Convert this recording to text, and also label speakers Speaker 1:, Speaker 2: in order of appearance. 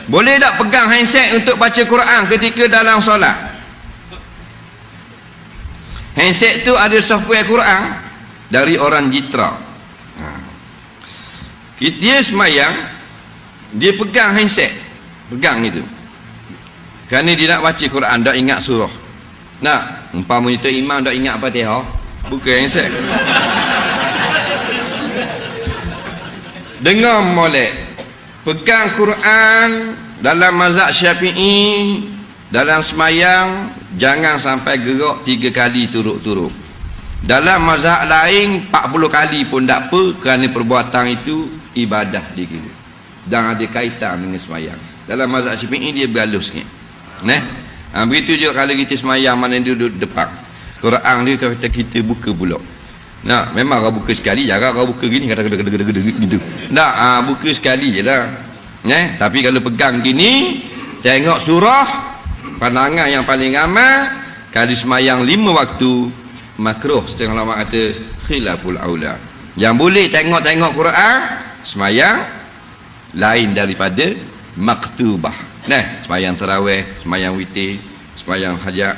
Speaker 1: Boleh tak pegang handset untuk baca Quran ketika dalam solat? Handset tu ada software Quran dari orang Jitra. Dia semayang, dia pegang handset, pegang itu, kerana dia nak baca Quran, tak ingat surah. Nak umpama itu imam tak ingat Fatihah, buka handset, dengar molek, pegang Quran. Dalam mazhab Syafi'i, dalam semayang jangan sampai gerak 3 kali turut-turut. Dalam mazhab lain 40 kali pun tak apa, kerana perbuatan itu ibadah dikira dan ada kaitan dengan semayang. Dalam mazhab Syafi'i dia bergalus sikit. Begitu juga kalau kita semayang, mana dia duduk depan Quran dia, kata kita buka pula. Nah, memang kau buka sekali, jangan kau buka gini kata-kata gitu. Nah, buka sekali je lah. Tapi kalau pegang gini, tengok surah, pandangan yang paling aman. Kalau semayang 5 waktu, makruh, setengah ulama kata khilaful aula. Yang boleh tengok-tengok Quran semayang lain daripada maktubah. Semayang tarawih, semayang witir, semayang hajat,